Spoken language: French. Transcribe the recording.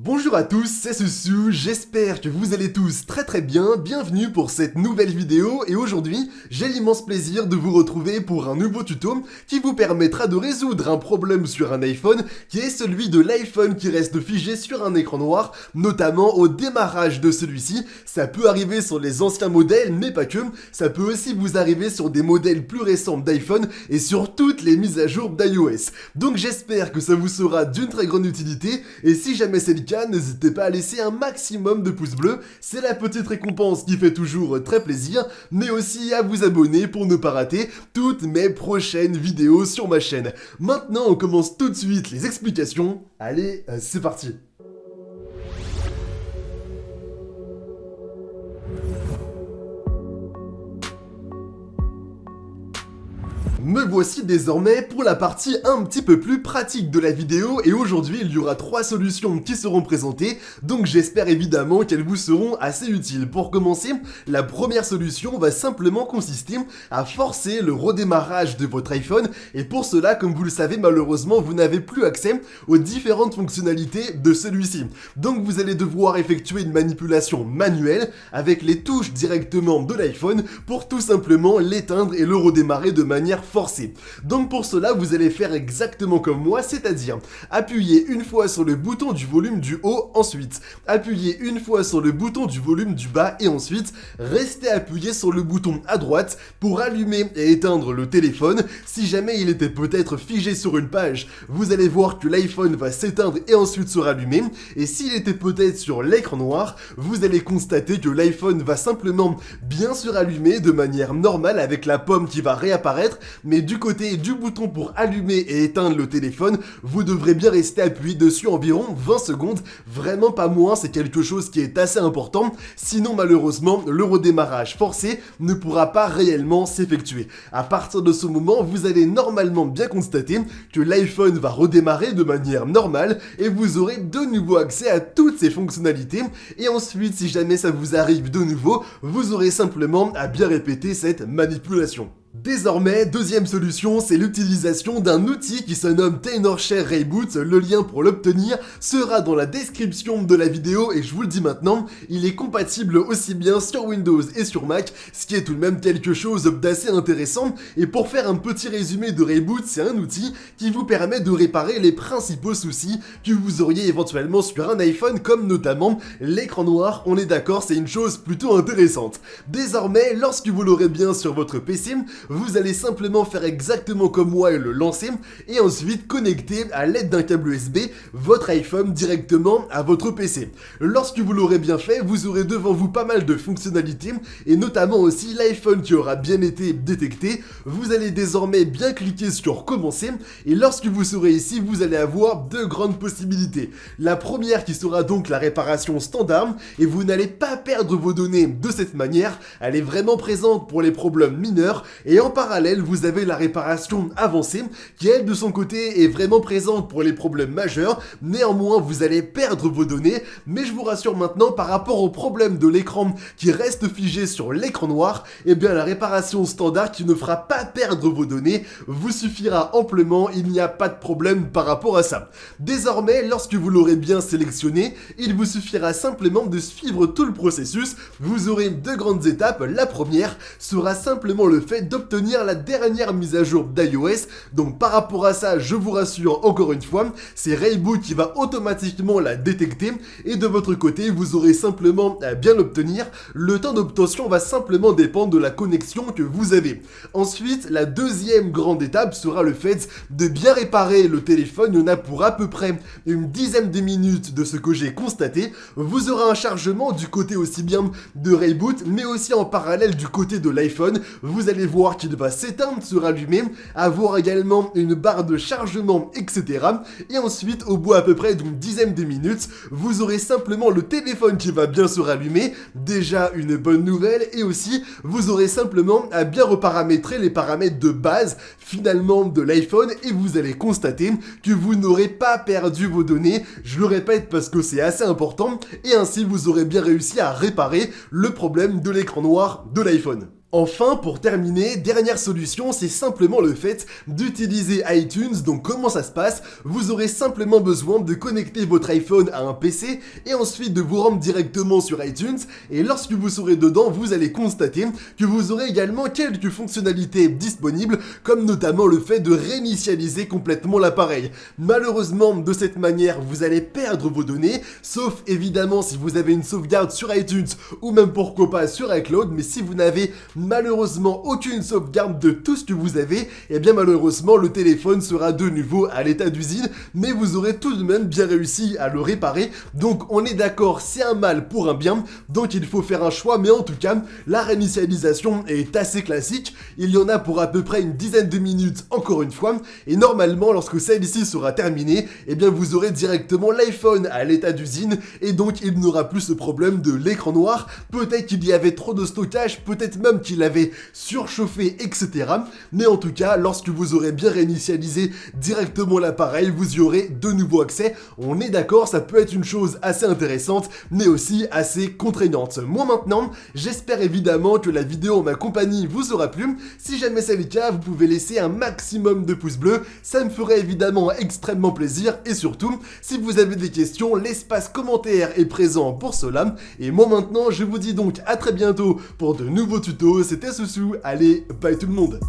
Bonjour à tous, c'est Susu, j'espère que vous allez tous très bien, bienvenue pour cette nouvelle vidéo et aujourd'hui j'ai l'immense plaisir de vous retrouver pour un nouveau tuto qui vous permettra de résoudre un problème sur un iPhone qui est celui de l'iPhone qui reste figé sur un écran noir, notamment au démarrage de celui-ci. Ça peut arriver sur les anciens modèles mais pas que, ça peut aussi vous arriver sur des modèles plus récents d'iPhone et sur toutes les mises à jour d'iOS. Donc j'espère que ça vous sera d'une très grande utilité et si jamais c'est le cas, n'hésitez pas à laisser un maximum de pouces bleus, c'est la petite récompense qui fait toujours très plaisir, mais aussi à vous abonner pour ne pas rater toutes mes prochaines vidéos sur ma chaîne. Maintenant on commence tout de suite les explications, allez c'est parti. Me voici désormais pour la partie un petit peu plus pratique de la vidéo et aujourd'hui il y aura 3 solutions qui seront présentées, donc j'espère évidemment qu'elles vous seront assez utiles. Pour commencer, la première solution va simplement consister à forcer le redémarrage de votre iPhone et pour cela, comme vous le savez, malheureusement vous n'avez plus accès aux différentes fonctionnalités de celui-ci. Donc vous allez devoir effectuer une manipulation manuelle avec les touches directement de l'iPhone pour tout simplement l'éteindre et le redémarrer de manière forcé. Donc pour cela, vous allez faire exactement comme moi, c'est-à-dire appuyer une fois sur le bouton du volume du haut, ensuite appuyer une fois sur le bouton du volume du bas et ensuite rester appuyé sur le bouton à droite pour allumer et éteindre le téléphone. Si jamais il était peut-être figé sur une page, vous allez voir que l'iPhone va s'éteindre et ensuite se rallumer. Et s'il était peut-être sur l'écran noir, vous allez constater que l'iPhone va simplement bien se rallumer de manière normale avec la pomme qui va réapparaître. Mais du côté du bouton pour allumer et éteindre le téléphone, vous devrez bien rester appuyé dessus environ 20 secondes, vraiment pas moins, c'est quelque chose qui est assez important, sinon malheureusement le redémarrage forcé ne pourra pas réellement s'effectuer. À partir de ce moment, vous allez normalement bien constater que l'iPhone va redémarrer de manière normale et vous aurez de nouveau accès à toutes ces fonctionnalités et ensuite si jamais ça vous arrive de nouveau, vous aurez simplement à bien répéter cette manipulation. Désormais, deuxième solution, c'est l'utilisation d'un outil qui se nomme Tenorshare Reboot. Le lien pour l'obtenir sera dans la description de la vidéo et je vous le dis maintenant, il est compatible aussi bien sur Windows et sur Mac, ce qui est tout de même quelque chose d'assez intéressant. Et pour faire un petit résumé de Reboot, c'est un outil qui vous permet de réparer les principaux soucis que vous auriez éventuellement sur un iPhone, comme notamment l'écran noir. On est d'accord, c'est une chose plutôt intéressante. Désormais, lorsque vous l'aurez bien sur votre PC, vous allez simplement faire exactement comme moi et le lancer et ensuite connecter à l'aide d'un câble USB votre iPhone directement à votre PC. Lorsque vous l'aurez bien fait, vous aurez devant vous pas mal de fonctionnalités et notamment aussi l'iPhone qui aura bien été détecté. Vous allez désormais bien cliquer sur commencer et lorsque vous serez ici, vous allez avoir deux grandes possibilités. La première qui sera donc la réparation standard et vous n'allez pas perdre vos données de cette manière, elle est vraiment présente pour les problèmes mineurs. Et en parallèle, vous avez la réparation avancée qui, elle, de son côté, est vraiment présente pour les problèmes majeurs. Néanmoins, vous allez perdre vos données. Mais je vous rassure maintenant, par rapport au problème de l'écran qui reste figé sur l'écran noir, eh bien, la réparation standard qui ne fera pas perdre vos données vous suffira amplement. Il n'y a pas de problème par rapport à ça. Désormais, lorsque vous l'aurez bien sélectionné, il vous suffira simplement de suivre tout le processus. Vous aurez deux grandes étapes. La première sera simplement le fait d'obtenir la dernière mise à jour d'iOS. Donc par rapport à ça, je vous rassure encore une fois, c'est Reboot qui va automatiquement la détecter et de votre côté, vous aurez simplement à bien l'obtenir. Le temps d'obtention va simplement dépendre de la connexion que vous avez. Ensuite, la deuxième grande étape sera le fait de bien réparer le téléphone. Il y en a pour à peu près une dizaine de minutes de ce que j'ai constaté. Vous aurez un chargement du côté aussi bien de Reboot, mais aussi en parallèle du côté de l'iPhone. Vous allez voir qu'il va s'éteindre, se rallumer, avoir également une barre de chargement, etc. Et ensuite, au bout à peu près d'une dizaine de minutes, vous aurez simplement le téléphone qui va bien se rallumer, déjà une bonne nouvelle, et aussi, vous aurez simplement à bien reparamétrer les paramètres de base, finalement, de l'iPhone, et vous allez constater que vous n'aurez pas perdu vos données, je le répète parce que c'est assez important, et ainsi vous aurez bien réussi à réparer le problème de l'écran noir de l'iPhone. Enfin, pour terminer, dernière solution, c'est simplement le fait d'utiliser iTunes. Donc comment ça se passe? Vous aurez simplement besoin de connecter votre iPhone à un PC et ensuite de vous rendre directement sur iTunes. Et lorsque vous serez dedans, vous allez constater que vous aurez également quelques fonctionnalités disponibles, comme notamment le fait de réinitialiser complètement l'appareil. Malheureusement, de cette manière, vous allez perdre vos données, sauf évidemment si vous avez une sauvegarde sur iTunes ou même pourquoi pas sur iCloud, mais si vous n'avez malheureusement aucune sauvegarde de tout ce que vous avez, et bien malheureusement le téléphone sera de nouveau à l'état d'usine, mais vous aurez tout de même bien réussi à le réparer. Donc on est d'accord, c'est un mal pour un bien, donc il faut faire un choix, mais en tout cas la réinitialisation est assez classique, il y en a pour à peu près une dizaine de minutes encore une fois, et normalement lorsque celle-ci sera terminée, et bien vous aurez directement l'iPhone à l'état d'usine, et donc il n'aura plus ce problème de l'écran noir. Peut-être qu'il y avait trop de stockage, peut-être même qu'il avait surchauffé, etc. Mais en tout cas, lorsque vous aurez bien réinitialisé directement l'appareil, vous y aurez de nouveau accès. On est d'accord, ça peut être une chose assez intéressante, mais aussi assez contraignante. Moi maintenant, j'espère évidemment que la vidéo en ma compagnie vous aura plu. Si jamais c'est le cas, vous pouvez laisser un maximum de pouces bleus, ça me ferait évidemment extrêmement plaisir. Et surtout, si vous avez des questions, l'espace commentaire est présent pour cela. Et moi maintenant, je vous dis donc à très bientôt pour de nouveaux tutos. C'était Soussou, allez, bye tout le monde.